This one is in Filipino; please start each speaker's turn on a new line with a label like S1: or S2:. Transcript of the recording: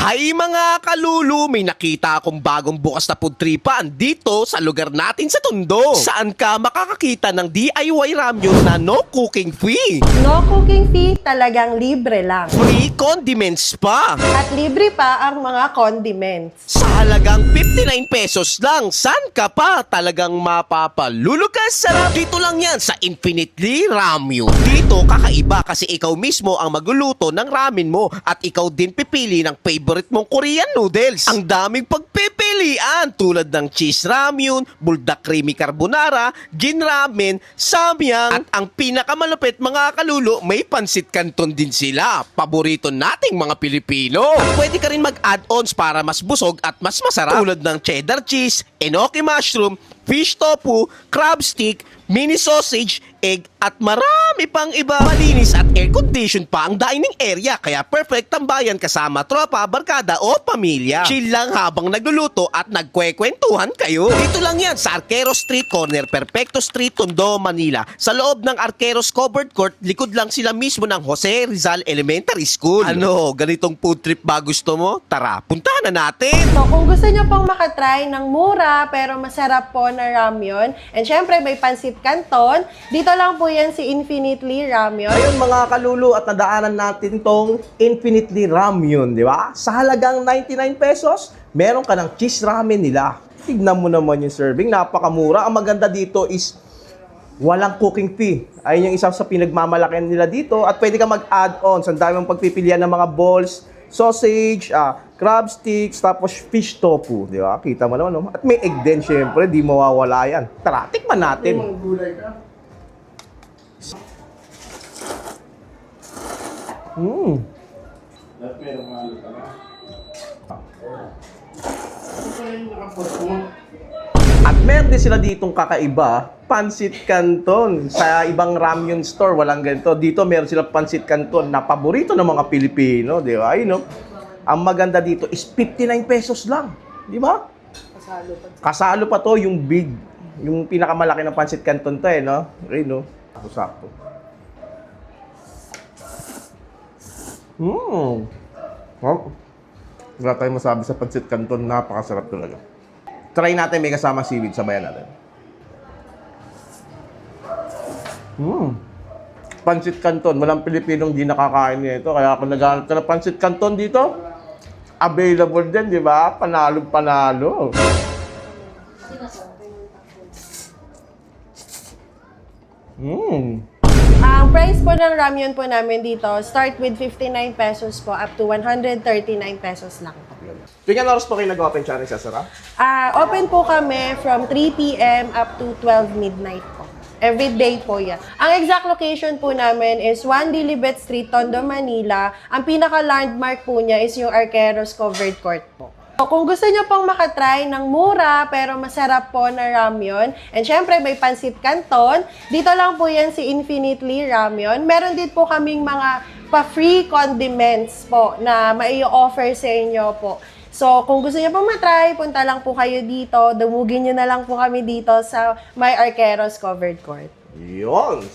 S1: Hay mga kalulu, may nakita akong bagong bukas na food tripan dito sa lugar natin sa Tondo. Saan ka makakakita ng DIY ramyun na no cooking fee?
S2: No cooking fee, talagang libre lang.
S1: Free condiments pa.
S2: At libre pa ang mga condiments.
S1: Sa halagang 59 pesos lang, saan ka pa talagang mapapalulukas sarap? Dito lang yan sa Infinitely Ramyun. Dito kakaiba kasi ikaw mismo ang magluluto ng ramen mo at ikaw din pipili ng favorite mong Korean noodles. Ang daming pagpipilian tulad ng cheese ramyun, buldak creamy carbonara, gin ramen, samyang at ang pinakamalupit mga kalulo, may pansit canton din sila. Paborito nating mga Pilipino. At pwede ka rin mag-add-ons para mas busog at mas masarap tulad ng cheddar cheese, enoki mushroom, fish tofu, crab stick, mini sausage, egg at marami pang iba. Malinis at air-conditioned pa ang dining area kaya perfect tambayan kasama tropa, barkada o pamilya. Chill lang habang nagluluto at nagkwekwentuhan kayo. Dito lang yan sa Arqueros Street, corner Perfecto Street, Tondo, Manila. Sa loob ng Arqueros Covered Court, likod lang sila mismo ng Jose Rizal Elementary School. Ano, ganitong food trip ba gusto mo? Tara, puntahan na natin!
S2: So kung gusto nyo pong makatry ng mura pero masarap po na ramyun, and syempre may pansit canton, dito lang po yan si Infinitely Ramyun.
S3: Ayun mga kalulu, at nadaanan natin tong Infinitely Ramyun, di ba? Sa halagang 99 pesos, meron ka ng cheese ramen nila. Tignan mo naman yung serving, napakamura. Ang maganda dito is walang cooking fee. Ayun yung isa sa pinagmamalakihan nila dito. At pwede ka mag-add-ons. Ang dami mong pagpipilian ng mga balls, sausage, crab sticks, tapos fish tofu. Di ba? Kita mo naman, no? At may egg din, syempre. Di mawawala yan. Tara, tikman natin. At meron din sila ditong kakaiba, pansit canton. Sa ibang ramyun store, walang ganito. Dito meron sila pansit canton na paborito ng mga Pilipino, di ba? Ayun, no? Ang maganda dito is 59 pesos lang, di ba? Kasalo pa to yung big, yung pinakamalaki ng pansit canton to, no? Ayun, no? Sakto. Wala tayong masabi sa pansit canton, napakasarap talaga. Try natin, may kasama seaweed, sabayan natin. Pansit canton, walang Pilipinong di nakakain nito. Kaya kung naghahanap ka ng pansit canton dito, available din, di ba? Panalo.
S2: Ang price po ng ramyun po namin dito, start with 59 pesos po up to 139 pesos lang po.
S3: Tingnan oras po kayo nag-open channel sa Sara?
S2: Open po kami from 3 p.m. up to 12 midnight po. Every day po yan. Ang exact location po namin is 1 Dilibet Street, Tondo, Manila. Ang pinaka-landmark po niya is yung Arqueros Covered Court po. So, kung gusto nyo pong makatry ng mura pero masarap po na ramyun, and syempre may pansit canton, dito lang po yan si Infinitely Ramyun. Meron din po kaming mga pa-free condiments po na mai-offer sa inyo po. So, kung gusto niyo pong matry, punta lang po kayo dito. Dumugin niyo na lang po kami dito sa My Arqueros Covered Court.
S3: Yun!